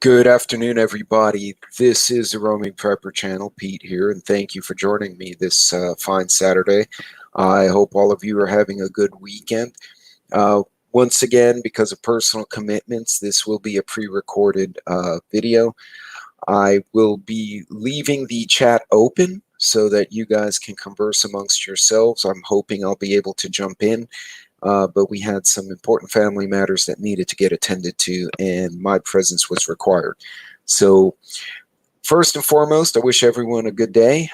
Good afternoon, everybody. This is the Roaming Prepper channel, Pete here, and thank you for joining me this fine Saturday. I hope all of you are having a good weekend. Once again, because of personal commitments, this will be a pre-recorded video. I will be leaving the chat open so that you guys can converse amongst yourselves. I'm hoping I'll be able to jump in. But we had some important family matters that needed to get attended to, and my presence was required. So first and foremost, I wish everyone a good day.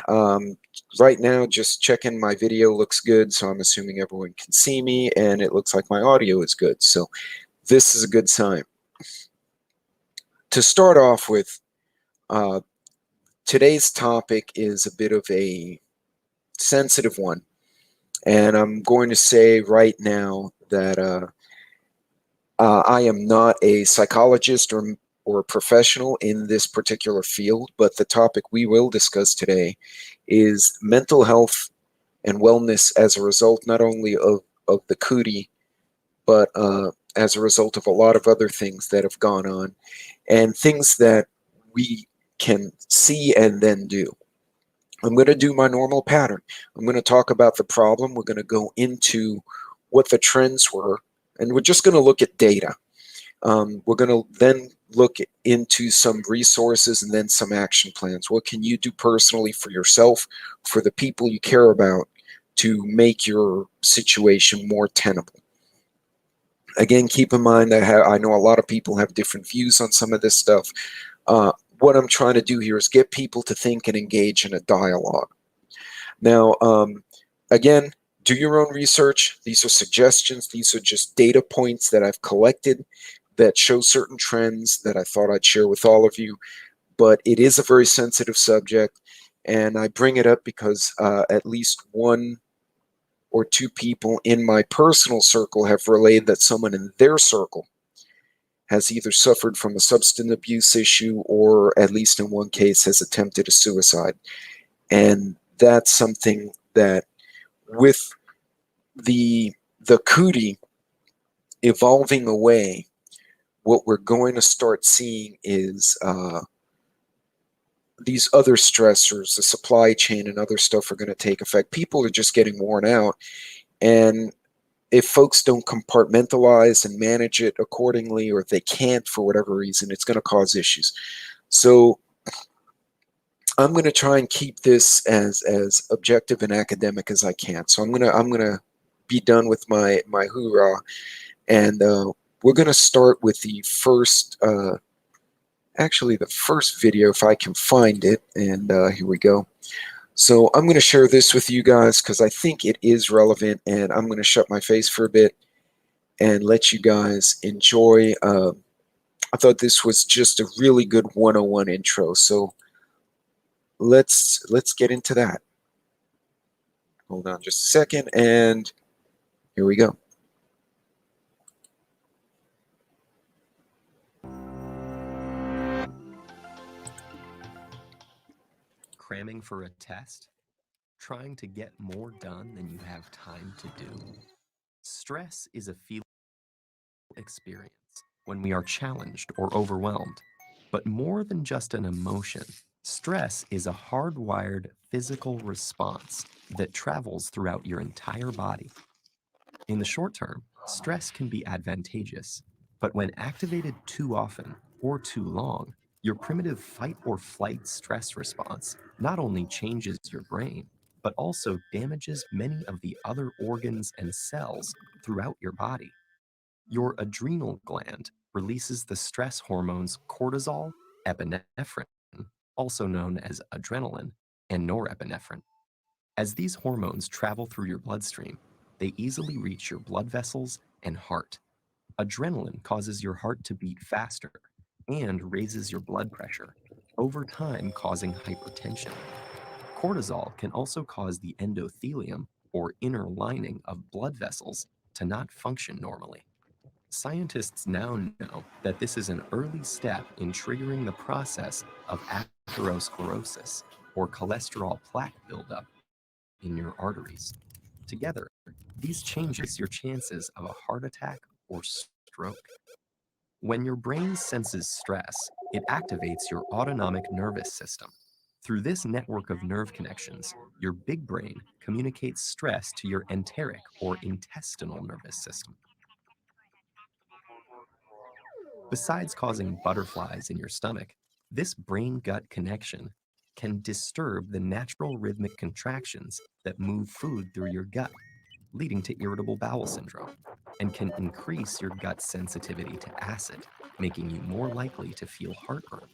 Right now, just checking my video looks good, so I'm assuming everyone can see me, and it looks like my audio is good. So this is a good sign. To start off with, today's topic is a bit of a sensitive one. And I'm going to say right now that I am not a psychologist or a professional in this particular field, but the topic we will discuss today is mental health and wellness as a result not only of the cootie, but as a result of a lot of other things that have gone on and things that we can see and then do. I'm going to do my normal pattern. I'm going to talk about the problem. We're going to go into what the trends were, and we're just going to look at data. We're going to then look into some resources and then some action plans. What can you do personally for yourself, for the people you care about, to make your situation more tenable? Again, keep in mind that I know a lot of people have different views on some of this stuff. What I'm trying to do here is get people to think and engage in a dialogue. Now, again, do your own research. These are suggestions. These are just data points that I've collected that show certain trends that I thought I'd share with all of you. But it is a very sensitive subject, and I bring it up because at least one or two people in my personal circle have relayed that someone in their circle has either suffered from a substance abuse issue or, at least in one case, has attempted a suicide. And that's something that, with the cootie evolving away, what we're going to start seeing is these other stressors, the supply chain and other stuff are going to take effect. People are just getting worn out, and if folks don't compartmentalize and manage it accordingly, or if they can't for whatever reason, it's going to cause issues. So I'm going to try and keep this as objective and academic as I can. So I'm gonna be done with my hoorah, and we're going to start with the first, actually the first video if I can find it. And here we go. So I'm going to share this with you guys because I think it is relevant, and I'm going to shut my face for a bit and let you guys enjoy. I thought this was just a really good 101 intro. So let's get into that. Hold on just a second, and here we go. Cramming for a test? Trying to get more done than you have time to do? Stress is a feeling experience when we are challenged or overwhelmed. But more than just an emotion, stress is a hardwired physical response that travels throughout your entire body. In the short term, stress can be advantageous, but when activated too often or too long, your primitive fight or flight stress response not only changes your brain, but also damages many of the other organs and cells throughout your body. Your adrenal gland releases the stress hormones cortisol, epinephrine, also known as adrenaline, and norepinephrine. As these hormones travel through your bloodstream, they easily reach your blood vessels and heart. Adrenaline causes your heart to beat faster and raises your blood pressure, over time causing hypertension. Cortisol can also cause the endothelium, or inner lining of blood vessels, to not function normally. Scientists now know that this is an early step in triggering the process of atherosclerosis, or cholesterol plaque buildup, in your arteries. Together, these changes your chances of a heart attack or stroke. When your brain senses stress, It activates your autonomic nervous system. Through this network of nerve connections, your big brain communicates stress to your enteric or intestinal nervous system. Besides causing butterflies in your stomach, this brain gut connection can disturb the natural rhythmic contractions that move food through your gut, leading to irritable bowel syndrome, and can increase your gut's sensitivity to acid, making you more likely to feel heartburn.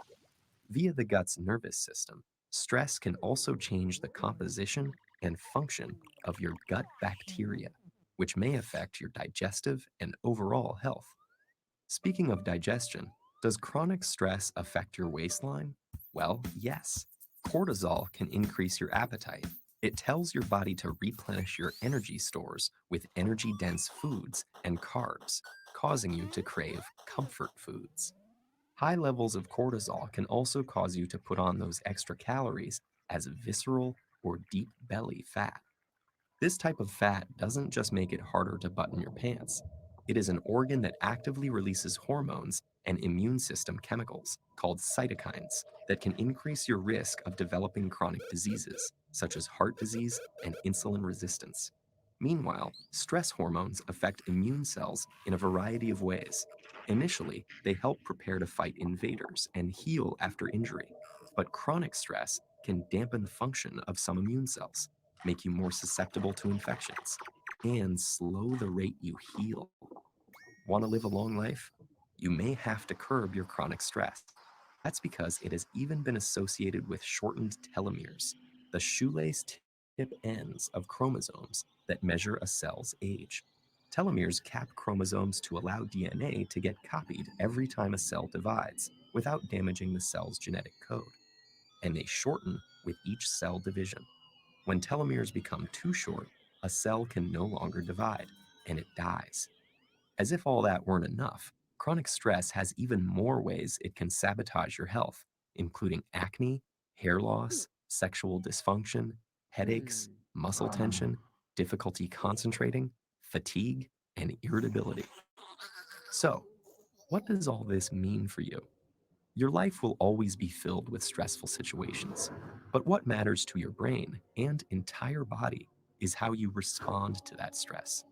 Via the gut's nervous system, stress can also change the composition and function of your gut bacteria, which may affect your digestive and overall health. Speaking of digestion, does chronic stress affect your waistline? Well, yes. Cortisol can increase your appetite. It tells your body to replenish your energy stores with energy dense foods and carbs, causing you to crave comfort foods. High levels of cortisol can also cause you to put on those extra calories as visceral or deep belly fat. This type of fat doesn't just make it harder to button your pants. It is an organ that actively releases hormones and immune system chemicals called cytokines that can increase your risk of developing chronic diseases such as heart disease and insulin resistance. Meanwhile, stress hormones affect immune cells in a variety of ways. Initially, they help prepare to fight invaders and heal after injury. But chronic stress can dampen the function of some immune cells, make you more susceptible to infections, and slow the rate you heal. Want to live a long life? You may have to curb your chronic stress. That's because it has even been associated with shortened telomeres, the shoelace tip ends of chromosomes that measure a cell's age. Telomeres cap chromosomes to allow DNA to get copied every time a cell divides without damaging the cell's genetic code, and they shorten with each cell division. When telomeres become too short, a cell can no longer divide, and it dies. As if all that weren't enough, chronic stress has even more ways it can sabotage your health, including acne, hair loss, sexual dysfunction, headaches, muscle tension, difficulty concentrating, fatigue, and irritability. So, what does all this mean for you? Your life will always be filled with stressful situations, but what matters to your brain and entire body is how you respond to that stress.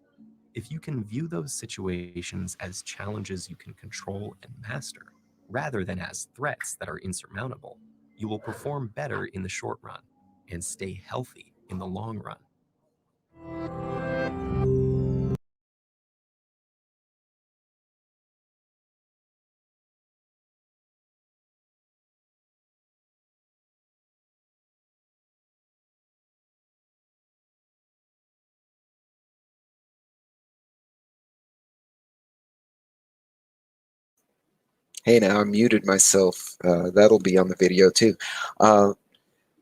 If you can view those situations as challenges you can control and master, rather than as threats that are insurmountable, you will perform better in the short run and stay healthy in the long run. Hey, now I muted myself. That'll be on the video too. Uh,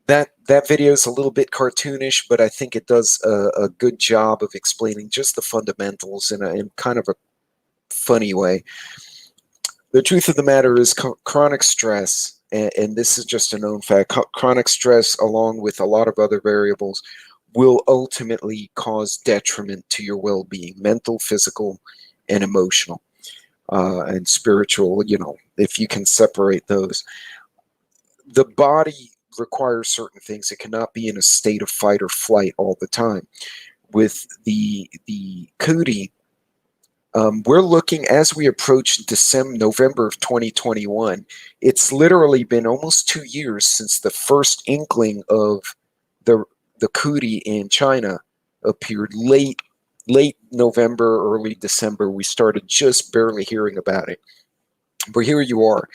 that video is a little bit cartoonish, but I think it does a good job of explaining just the fundamentals in kind of a funny way. The truth of the matter is chronic stress, and this is just a known fact, chronic stress, along with a lot of other variables, will ultimately cause detriment to your well-being, mental, physical, and emotional, and spiritual, if you can separate those. The body requires certain things. It cannot be in a state of fight or flight all the time. With the cootie, we're looking, as we approach November of 2021, it's literally been almost 2 years since the first inkling of the the cootie in China appeared. Late November, early December, we started just barely hearing about it. But here you are.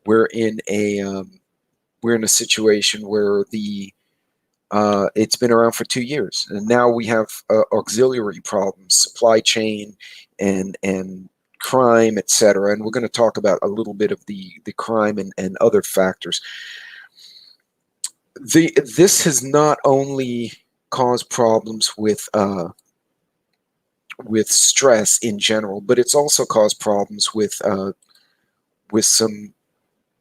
We're in a situation where it's been around for 2 years, and now we have auxiliary problems, supply chain, and crime, etc. And we're going to talk about a little bit of the crime and other factors. This has not only caused problems with stress in general, but it's also caused problems with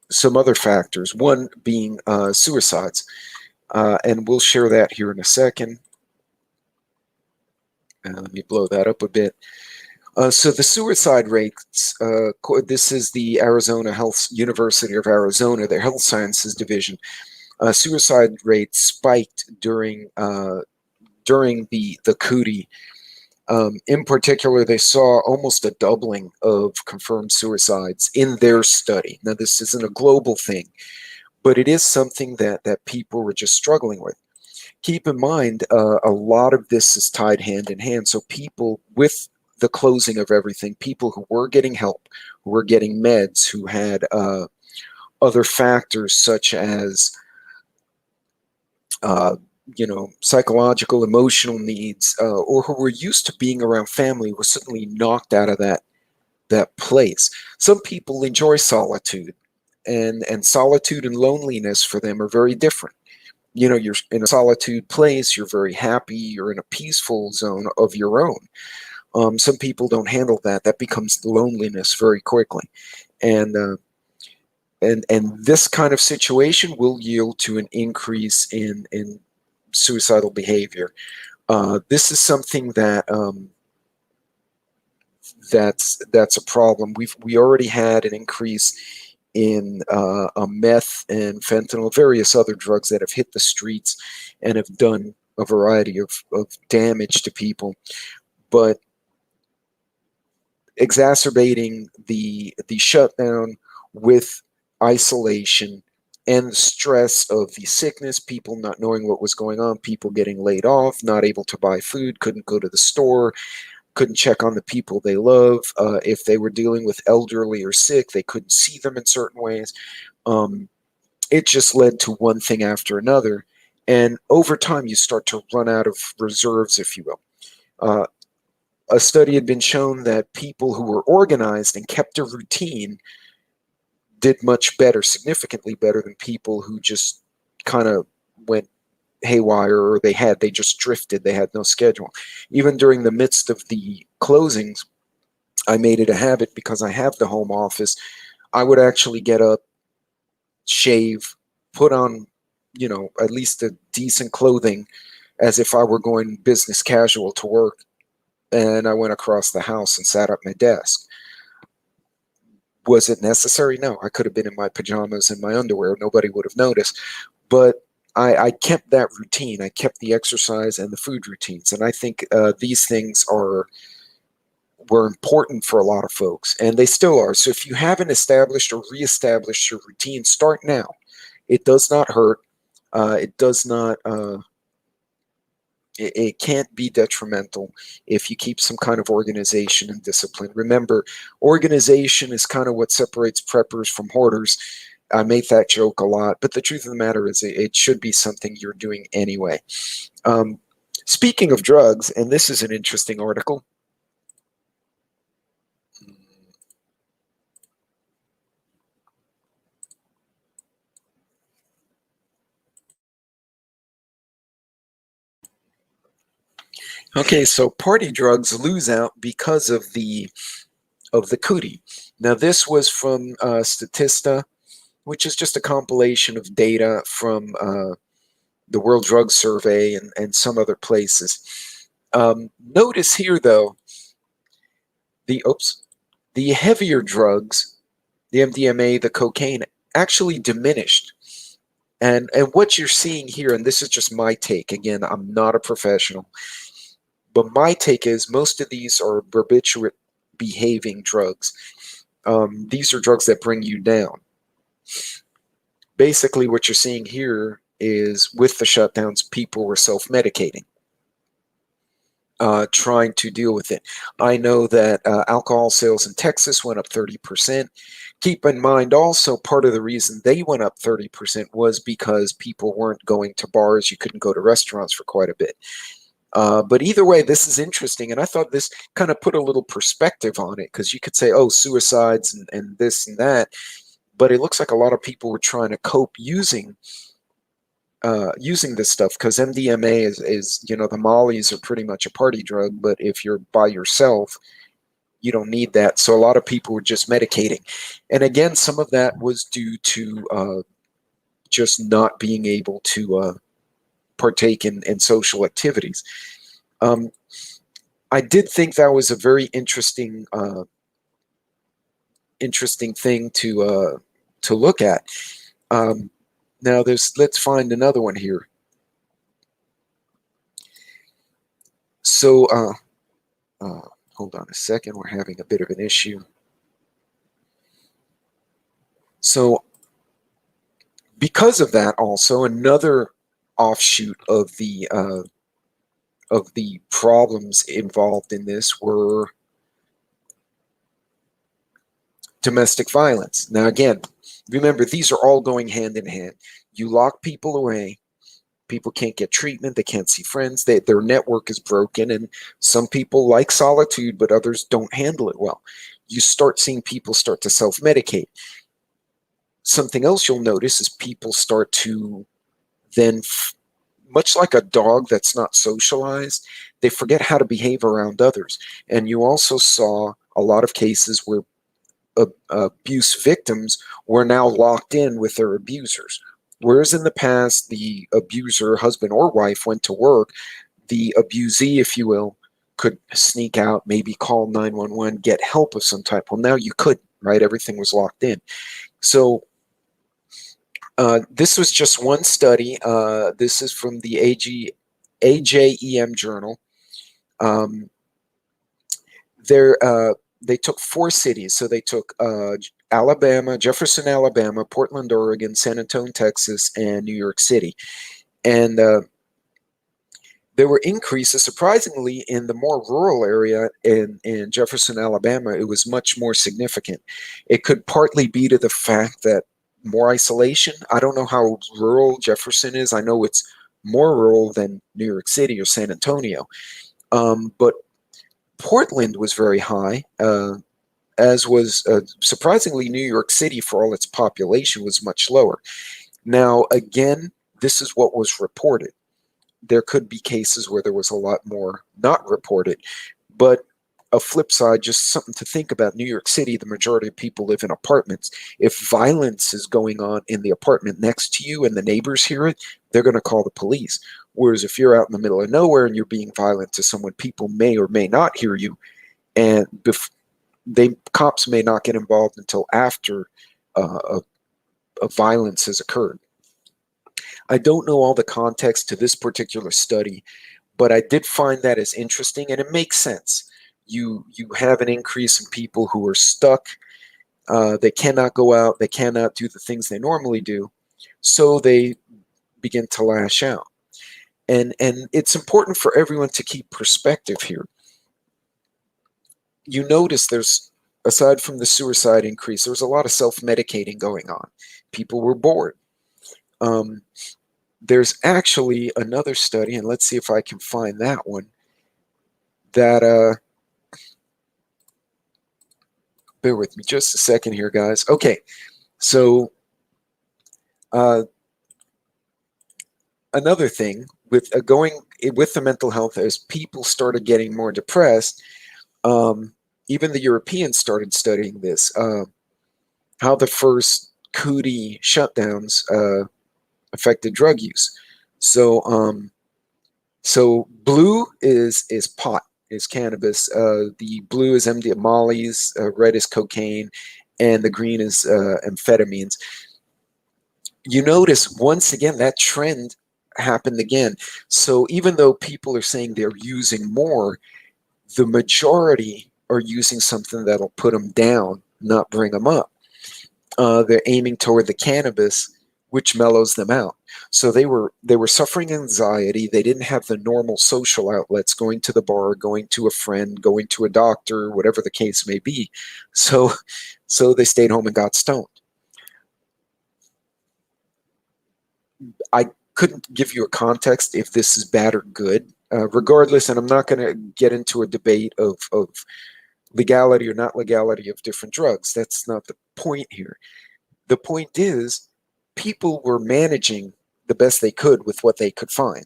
some other factors. One being suicides. And we'll share that here in a second. Let me blow that up a bit. So the suicide rates, this is the Arizona Health University of Arizona, their health sciences division. Suicide rates spiked during the cootie. In particular, they saw almost a doubling of confirmed suicides in their study. Now, this isn't a global thing, but it is something that people were just struggling with. Keep in mind, a lot of this is tied hand in hand. So people, with the closing of everything, people who were getting help, who were getting meds, who had other factors such as uh, psychological, emotional needs, or who were used to being around family, were suddenly knocked out of that place. Some people enjoy solitude, and solitude and loneliness for them are very different. You're in a solitude place, you're very happy, you're in a peaceful zone of your own. Some people don't handle that. That becomes loneliness very quickly. And this kind of situation will yield to an increase in suicidal behavior. This is something that's a problem. We already had an increase in meth and fentanyl, various other drugs that have hit the streets and have done a variety of damage to people. But exacerbating the shutdown with isolation and the stress of the sickness, people not knowing what was going on, people getting laid off, not able to buy food, couldn't go to the store, couldn't check on the people they love. If they were dealing with elderly or sick, they couldn't see them in certain ways. Um, it just led to one thing after another. And over time, you start to run out of reserves, if you will. A study had been shown that people who were organized and kept a routine did much better, significantly better than people who just kind of went haywire, or they just drifted, they had no schedule. Even during the midst of the closings, I made it a habit, because I have the home office. I would actually get up, shave, put on, at least a decent clothing, as if I were going business casual to work, and I went across the house and sat at my desk. Was it necessary? No, I could have been in my pajamas and my underwear. Nobody would have noticed. But I kept that routine. I kept the exercise and the food routines. And I think these things were important for a lot of folks, and they still are. So if you haven't established or reestablished your routine, start now. It does not hurt. It does not. It can't be detrimental if you keep some kind of organization and discipline. Remember, organization is kind of what separates preppers from hoarders. I make that joke a lot, but the truth of the matter is it should be something you're doing anyway. Um, Speaking of drugs, and this is an interesting article. Okay, so party drugs lose out because of the cootie. Now, this was from Statista, which is just a compilation of data from the World Drug Survey and some other places. Notice here, though, the heavier drugs, the MDMA, the cocaine, actually diminished. And what you're seeing here, and this is just my take. Again, I'm not a professional, but my take is most of these are barbiturate behaving drugs. These are drugs that bring you down. Basically, what you're seeing here is, with the shutdowns, people were self-medicating, trying to deal with it. I know that alcohol sales in Texas went up 30%. Keep in mind also, part of the reason they went up 30% was because people weren't going to bars. You couldn't go to restaurants for quite a bit. But either way, this is interesting, and I thought this kind of put a little perspective on it, because you could say, oh, suicides and this and that, but it looks like a lot of people were trying to cope using this stuff, because MDMA is the mollies are pretty much a party drug, but if you're by yourself, you don't need that. So a lot of people were just medicating, and again, some of that was due to just not being able to partake in social activities. Um, I did think that was a very interesting thing to look at. Now let's find another one here. So hold on a second, we're having a bit of an issue. So because of that, also another offshoot of the problems involved in this were domestic violence. Now, again, remember, these are all going hand in hand. You lock people away, people can't get treatment, they can't see friends, their network is broken, and some people like solitude, but others don't handle it well. You start seeing people start to self-medicate. Something else you'll notice is people start to then, much like a dog that's not socialized, they forget how to behave around others. And you also saw a lot of cases where abuse victims were now locked in with their abusers. Whereas in the past, the abuser, husband or wife, went to work, the abusee, if you will, could sneak out, maybe call 911, get help of some type. Well, now you couldn't, right? Everything was locked in. So this was just one study. This is from the AJEM journal. They took 4 cities. So they took Alabama, Jefferson, Alabama, Portland, Oregon, San Antonio, Texas, and New York City. And there were increases, surprisingly, in the more rural area in Jefferson, Alabama. It was much more significant. It could partly be to the fact that more isolation. I don't know how rural Jefferson is. I know it's more rural than New York City or San Antonio. But Portland was very high, as was surprisingly New York City, for all its population, was much lower. Now, again, this is what was reported. There could be cases where there was a lot more not reported, but a flip side, just something to think about. New York City, the majority of people live in apartments. If violence is going on in the apartment next to you and the neighbors hear it, they're going to call the police. Whereas if you're out in the middle of nowhere and you're being violent to someone, people may or may not hear you, and cops may not get involved until after a violence has occurred. I don't know all the context to this particular study, but I did find that as interesting, and it makes sense. You have an increase in people who are stuck. They cannot go out. They cannot do the things they normally do, so they begin to lash out. And it's important for everyone to keep perspective here. You notice there's, aside from the suicide increase, there was a lot of self-medicating going on. People were bored. There's actually another study, and let's see if I can find that one, that bear with me just a second here, guys. Okay, so another thing with going with the mental health, as people started getting more depressed, even the Europeans started studying this, how the first cootie shutdowns affected drug use. So so blue is pot, is cannabis. The blue is MD mollies, red is cocaine, and the green is amphetamines. You notice once again that trend happened again. So even though people are saying they're using more, the majority are using something that'll put them down, not bring them up. They're aiming toward the cannabis, which mellows them out. So they were suffering anxiety. They didn't have the normal social outlets, going to the bar, going to a friend, going to a doctor, whatever the case may be. So they stayed home and got stoned. I couldn't give you a context if this is bad or good. Regardless, and I'm not going to get into a debate of legality or not legality of different drugs. That's not the point here. The point is, people were managing the best they could with what they could find.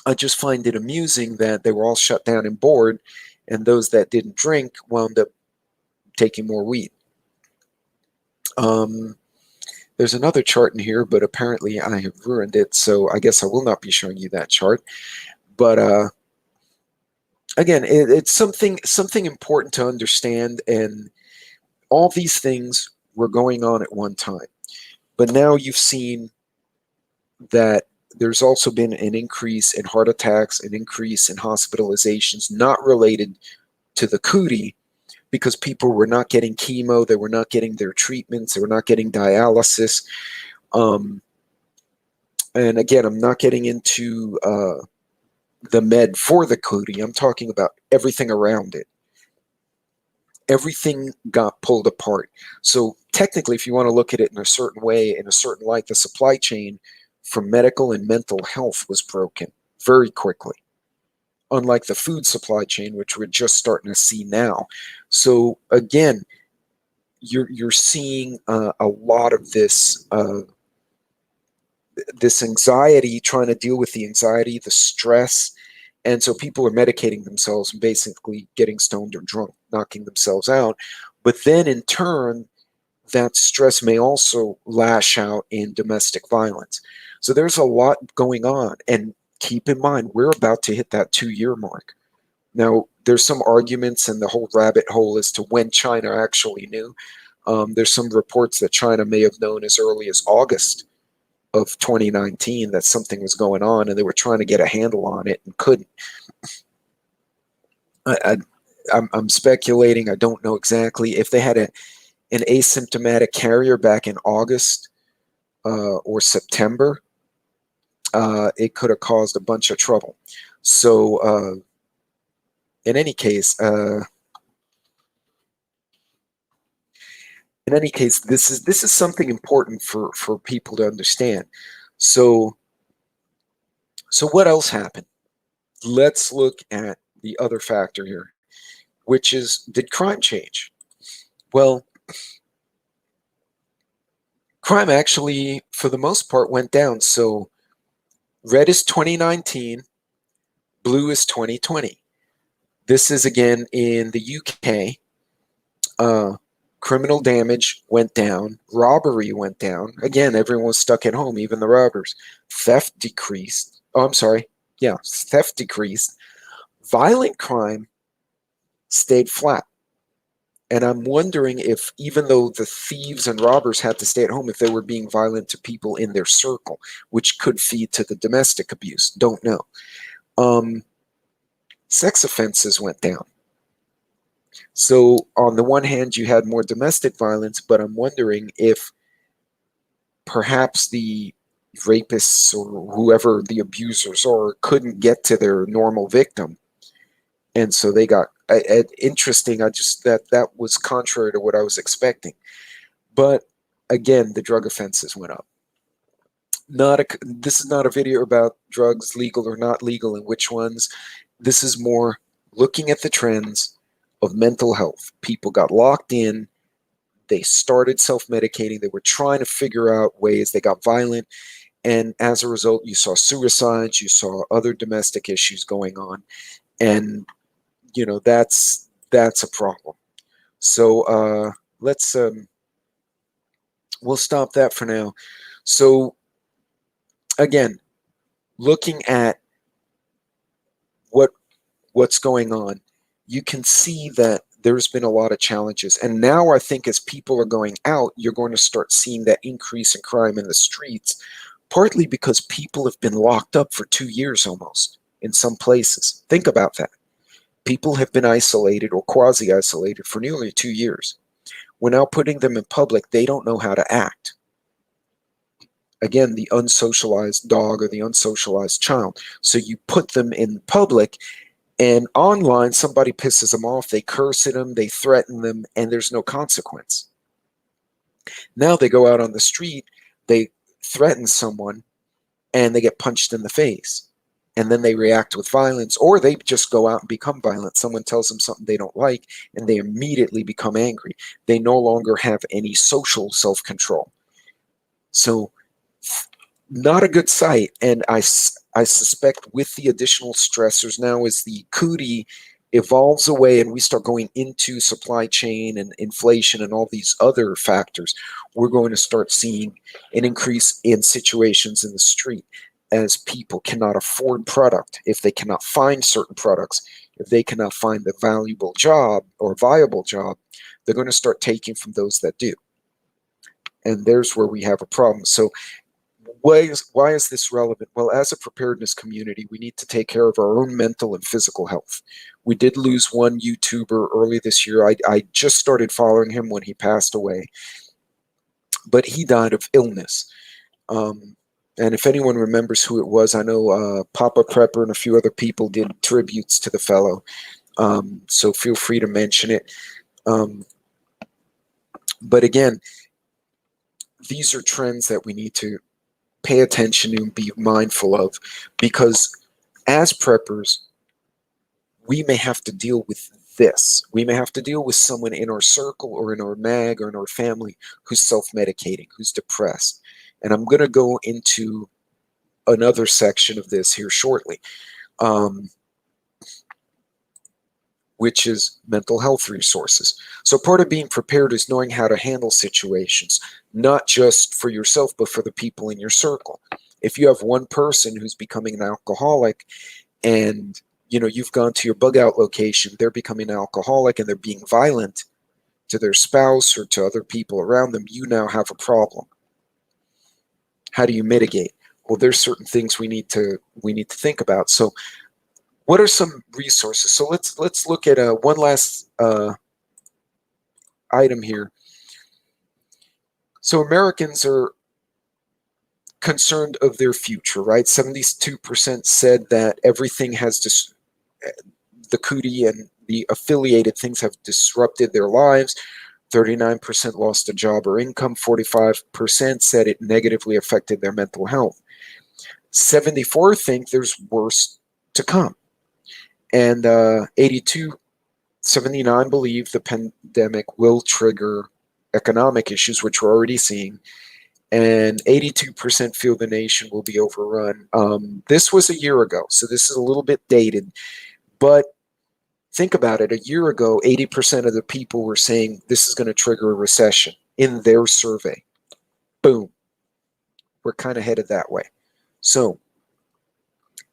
I just find it amusing that they were all shut down and bored, and those that didn't drink wound up taking more weed. There's another chart in here, but apparently I have ruined it, so I guess I will not be showing you that chart. But again, it's something important to understand, and all these things were going on at one time. But now you've seen that there's also been an increase in heart attacks, an increase in hospitalizations, not related to the cootie, because people were not getting chemo, they were not getting their treatments, they were not getting dialysis. Um, and again, I'm not getting into the med for the cootie. I'm talking about everything around it. Everything got pulled apart. So technically, if you want to look at it in a certain way, in a certain light, the supply chain for medical and mental health was broken very quickly, unlike the food supply chain, which we're just starting to see now. So again, you're seeing a lot of this anxiety, trying to deal with the anxiety, the stress. And so people are medicating themselves and basically getting stoned or drunk, knocking themselves out. But then in turn, that stress may also lash out in domestic violence. So there's a lot going on. And keep in mind, we're about to hit that 2-year mark. Now, there's some arguments and the whole rabbit hole as to when China actually knew. There's some reports that China may have known as early as August of 2019 that something was going on, and they were trying to get a handle on it and couldn't. I'm speculating. I don't know exactly. If they had an asymptomatic carrier back in August or September, it could have caused a bunch of trouble. So in any case, this is something important for people to understand. So what else happened? Let's look at the other factor here, which is, did crime change? Well, crime actually, for the most part, went down. So red is 2019, blue is 2020. This is again in the UK. Criminal damage went down. Robbery went down. Again, everyone was stuck at home, even the robbers. Theft decreased. Oh, I'm sorry. Yeah, theft decreased. Violent crime stayed flat. And I'm wondering if, even though the thieves and robbers had to stay at home, if they were being violent to people in their circle, which could feed to the domestic abuse. Don't know. Sex offenses went down. So on the one hand, you had more domestic violence, but I'm wondering if perhaps the rapists or whoever the abusers are couldn't get to their normal victim. And so they got interesting. That was contrary to what I was expecting. But again, the drug offenses went up. This is not a video about drugs, legal or not legal, and which ones. This is more looking at the trends of mental health. People got locked in. They started self-medicating. They were trying to figure out ways. They got violent. And as a result, you saw suicides. You saw other domestic issues going on. And, that's a problem. So we'll stop that for now. So again, looking at what's going on, you can see that there's been a lot of challenges. And now I think as people are going out, you're going to start seeing that increase in crime in the streets, partly because people have been locked up for 2 years almost in some places. Think about that. People have been isolated or quasi-isolated for nearly 2 years. We're now putting them in public. They don't know how to act. Again, the unsocialized dog or the unsocialized child. So you put them in public, and online, somebody pisses them off, they curse at them, they threaten them, and there's no consequence. Now they go out on the street, they threaten someone, and they get punched in the face. And then they react with violence, or they just go out and become violent. Someone tells them something they don't like, and they immediately become angry. They no longer have any social self-control. So not a good sight. And I suspect with the additional stressors now, as the cootie evolves away and we start going into supply chain and inflation and all these other factors, we're going to start seeing an increase in situations in the street as people cannot afford product. If they cannot find certain products, if they cannot find a valuable job or viable job, they're going to start taking from those that do. And there's where we have a problem. So why is this relevant? Well, as a preparedness community, we need to take care of our own mental and physical health. We did lose one YouTuber early this year. I just started following him when he passed away, but he died of illness. And if anyone remembers who it was, I know Papa Prepper and a few other people did tributes to the fellow. So feel free to mention it. But again, these are trends that we need to pay attention to and be mindful of, because as preppers, we may have to deal with this. We may have to deal with someone in our circle or in our mag or in our family who's self-medicating, who's depressed. And I'm going to go into another section of this here shortly, which is mental health resources. So part of being prepared is knowing how to handle situations, not just for yourself, but for the people in your circle. If you have one person who's becoming an alcoholic and you've gone to your bug out location, they're becoming an alcoholic and they're being violent to their spouse or to other people around them, you now have a problem. How do you mitigate? Well, there's certain things we need to think about. So what are some resources? So let's look at one last item here. So Americans are concerned of their future, right? 72% said that everything has the cootie and the affiliated things have disrupted their lives. 39% lost a job or income. 45% said it negatively affected their mental health. 74 think there's worse to come. And 79 believe the pandemic will trigger economic issues, which we're already seeing. And 82% feel the nation will be overrun. This was a year ago, so this is a little bit dated. But think about it. A year ago, 80% of the people were saying this is going to trigger a recession in their survey. Boom. We're kind of headed that way. So,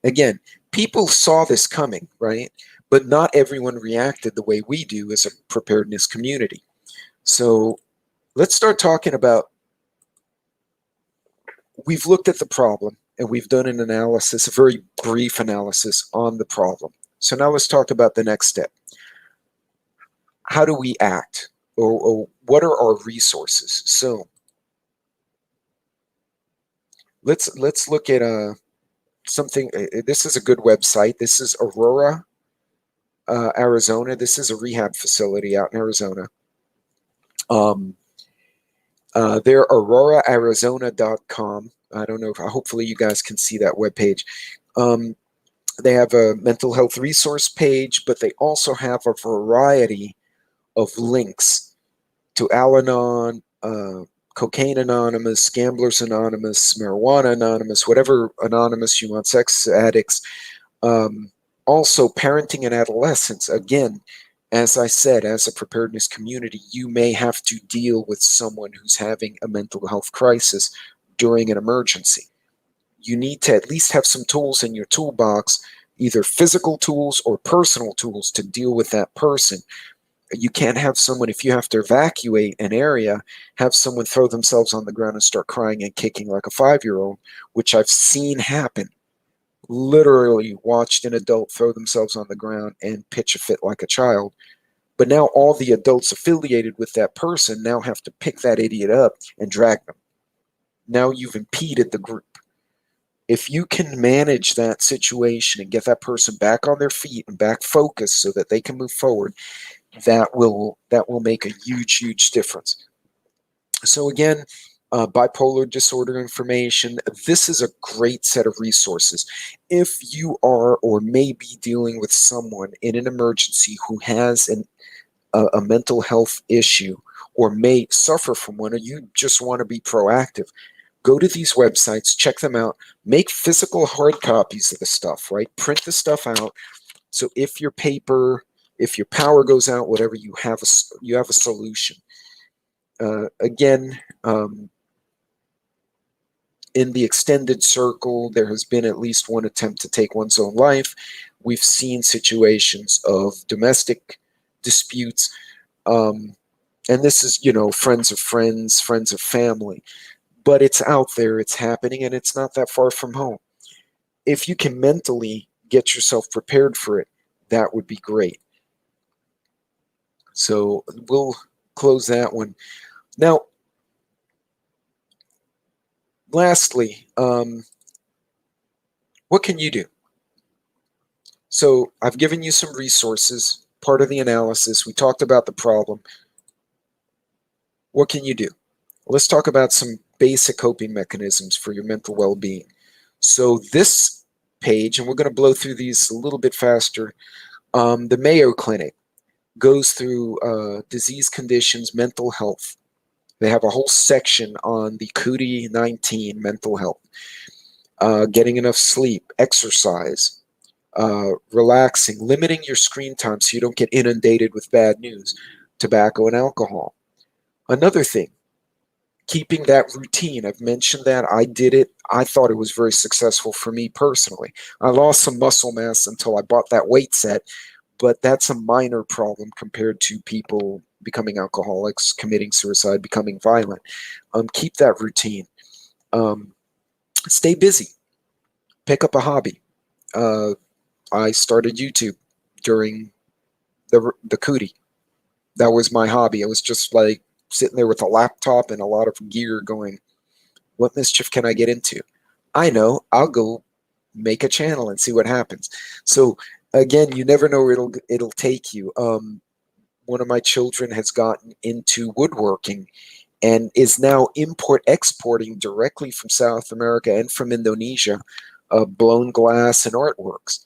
again, people saw this coming, right? But not everyone reacted the way we do as a preparedness community. So let's start talking about, we've looked at the problem and we've done an analysis, a very brief analysis on the problem. So now let's talk about the next step. How do we act? Or what are our resources? So let's look at something. This is a good website. This is Aurora, Arizona. This is a rehab facility out in Arizona. They're auroraarizona.com. I don't know if, hopefully you guys can see that webpage. They have a mental health resource page, but they also have a variety of links to Al-Anon, Cocaine Anonymous, Gamblers Anonymous, Marijuana Anonymous, whatever anonymous you want, sex addicts. Also, parenting and adolescence. Again, as I said, as a preparedness community, you may have to deal with someone who's having a mental health crisis during an emergency. You need to at least have some tools in your toolbox, either physical tools or personal tools to deal with that person. You can't have someone, if you have to evacuate an area, have someone throw themselves on the ground and start crying and kicking like a 5-year-old, which I've seen happen. Literally watched an adult throw themselves on the ground and pitch a fit like a child. But now all the adults affiliated with that person now have to pick that idiot up and drag them. Now you've impeded the group. If you can manage that situation and get that person back on their feet and back focused so that they can move forward, that will make a huge difference. So again, bipolar disorder information, this is a great set of resources. If you are or may be dealing with someone in an emergency who has a mental health issue or may suffer from one, or you just want to be proactive, go to these websites, check them out, make physical hard copies of the stuff, right? Print the stuff out. So if your power goes out, whatever, you have a solution. Again, in the extended circle, there has been at least one attempt to take one's own life. We've seen situations of domestic disputes, and this is, friends of friends, friends of family, but it's out there, it's happening, and it's not that far from home. If you can mentally get yourself prepared for it, that would be great. So we'll close that one. Now, lastly, what can you do? So I've given you some resources, part of the analysis. We talked about the problem. What can you do? Let's talk about some basic coping mechanisms for your mental well-being. So this page, and we're going to blow through these a little bit faster, the Mayo Clinic goes through disease conditions, mental health. They have a whole section on the COVID-19 mental health, getting enough sleep, exercise, relaxing, limiting your screen time so you don't get inundated with bad news, tobacco and alcohol. Another thing, keeping that routine. I've mentioned that. I did it. I thought it was very successful for me personally. I lost some muscle mass until I bought that weight set, but that's a minor problem compared to people becoming alcoholics, committing suicide, becoming violent. Keep that routine. Stay busy. Pick up a hobby. I started YouTube during the cootie. That was my hobby. I was just like sitting there with a laptop and a lot of gear going, what mischief can I get into? I know, I'll go make a channel and see what happens. So again, you never know where it'll take you. One of my children has gotten into woodworking and is now exporting directly from South America and from Indonesia, blown glass and artworks.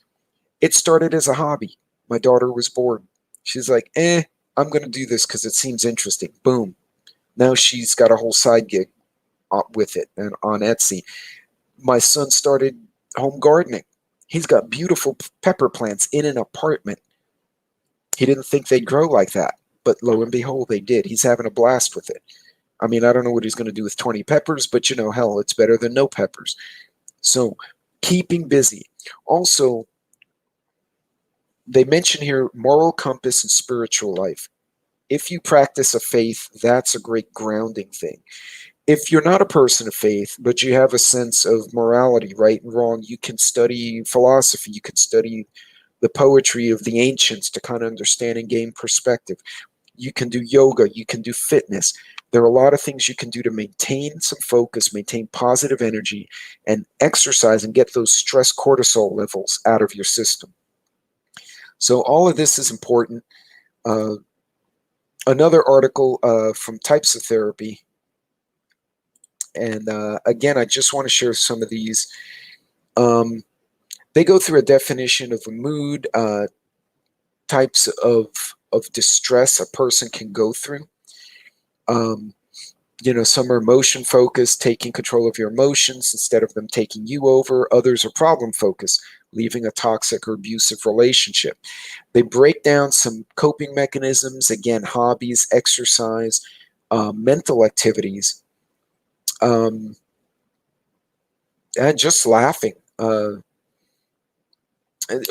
It started as a hobby. My daughter was bored. She's like, I'm going to do this because it seems interesting. Boom. Now she's got a whole side gig with it and on Etsy. My son started home gardening. He's got beautiful pepper plants in an apartment. He didn't think they'd grow like that, but lo and behold, they did. He's having a blast with it. I mean, I don't know what he's going to do with 20 peppers, but hell, it's better than no peppers. So keeping busy. Also, they mention here moral compass and spiritual life. If you practice a faith, that's a great grounding thing. If you're not a person of faith, but you have a sense of morality, right and wrong, you can study philosophy, you can study the poetry of the ancients to kind of understand and gain perspective. You can do yoga, you can do fitness. There are a lot of things you can do to maintain some focus, maintain positive energy, and exercise and get those stress cortisol levels out of your system. So all of this is important. Another article from Types of Therapy. And again, I just want to share some of these. They go through a definition of a mood, types of distress a person can go through. Some are emotion focused, taking control of your emotions instead of them taking you over. Others are problem focused, leaving a toxic or abusive relationship. They break down some coping mechanisms, again, hobbies, exercise, mental activities, and just laughing,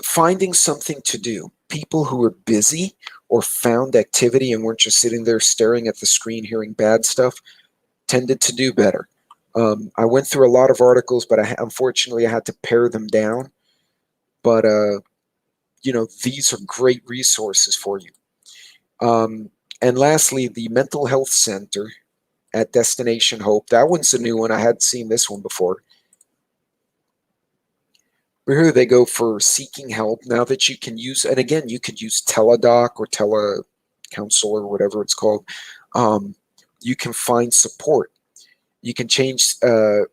finding something to do. People who are busy or found activity and weren't just sitting there staring at the screen hearing bad stuff tended to do better. I went through a lot of articles, but unfortunately I had to pare them down. But these are great resources for you. And lastly, the Mental Health Center at Destination Hope. That one's a new one. I hadn't seen this one before. Here they go for seeking help. Now that you can use, and again, you could use teledoc or telecounsel or whatever it's called. You can find support. You can change the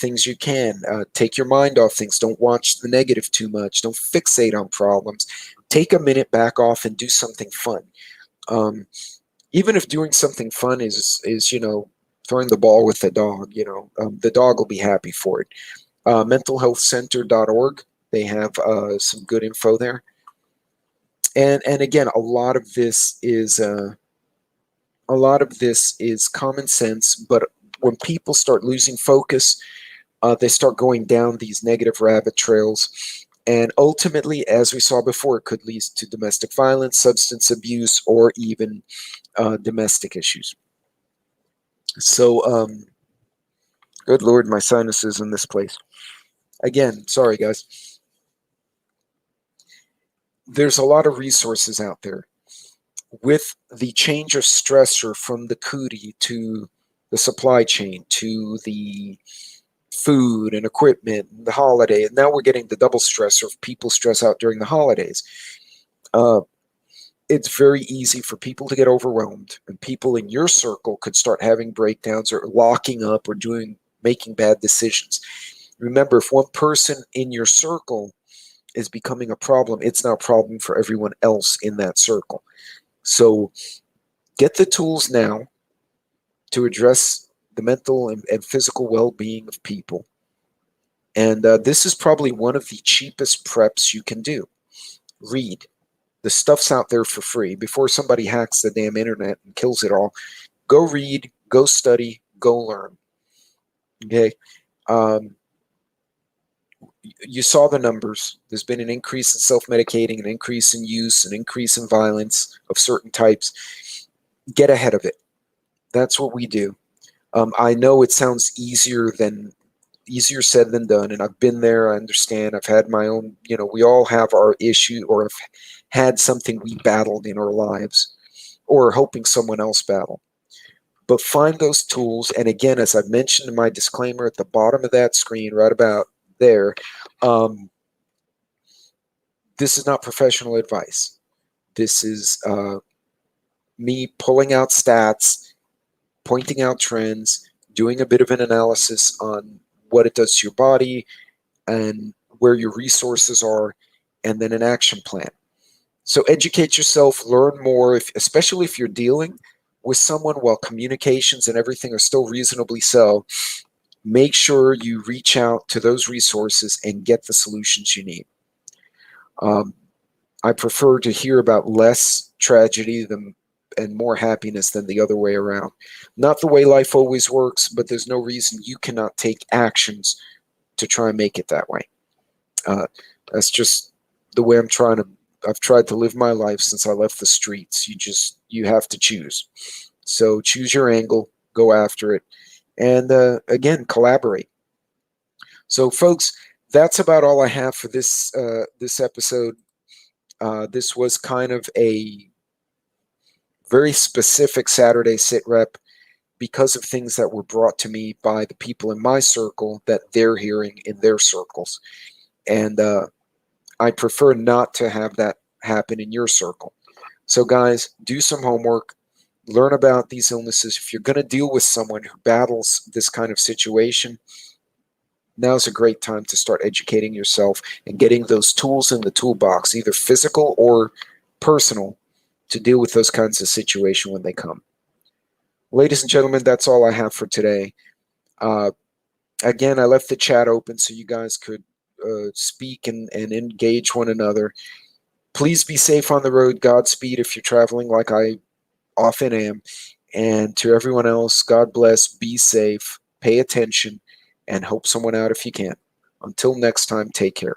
things you can. Take your mind off things. Don't watch the negative too much. Don't fixate on problems. Take a minute, back off, and do something fun. Even if doing something fun is throwing the ball with the dog, the dog will be happy for it. Mentalhealthcenter.org. They have some good info there. And again, a lot of this is common sense, but when people start losing focus, they start going down these negative rabbit trails. And ultimately, as we saw before, it could lead to domestic violence, substance abuse, or even domestic issues. So, good Lord, my sinuses in this place. Again, sorry, guys. There's a lot of resources out there. With the change of stressor from the cootie to the supply chain to the food and equipment and the holiday, and now we're getting the double stressor of people stress out during the holidays. It's very easy for people to get overwhelmed, and people in your circle could start having breakdowns or locking up or making bad decisions. Remember, if one person in your circle is becoming a problem, it's now a problem for everyone else in that circle. So get the tools now to address the mental and physical well-being of people. And this is probably one of the cheapest preps you can do. Read. The stuff's out there for free. Before somebody hacks the damn internet and kills it all, go read, go study, go learn. Okay? You saw the numbers. There's been an increase in self-medicating, an increase in use, an increase in violence of certain types. Get ahead of it. That's what we do. I know it sounds easier said than done, and I've been there. I understand. I've had my own, we all have our issue or have had something we battled in our lives or hoping someone else battle. But find those tools, and again, as I've mentioned in my disclaimer at the bottom of that screen, right about there, this is not professional advice. This is me pulling out stats, pointing out trends, doing a bit of an analysis on what it does to your body and where your resources are, and then an action plan. So educate yourself, learn more, especially if you're dealing with someone while communications and everything are still reasonably so. Make sure you reach out to those resources and get the solutions you need. I prefer to hear about less tragedy and more happiness than the other way around. Not the way life always works, but there's no reason you cannot take actions to try and make it that way. That's just the way I've tried to live my life since I left the streets. You have to choose. So choose your angle, go after it, and again, collaborate. So folks, that's about all I have for this episode. This was kind of a very specific Saturday sit rep because of things that were brought to me by the people in my circle that they're hearing in their circles. And I prefer not to have that happen in your circle. So guys, do some homework, learn about these illnesses. If you're going to deal with someone who battles this kind of situation, now's a great time to start educating yourself and getting those tools in the toolbox, either physical or personal, to deal with those kinds of situations when they come. Ladies and gentlemen, that's all I have for today. Again, I left the chat open so you guys could speak and engage one another. Please be safe on the road. Godspeed if you're traveling like I often am. And to everyone else, God bless, be safe, pay attention, and help someone out if you can. Until next time, take care.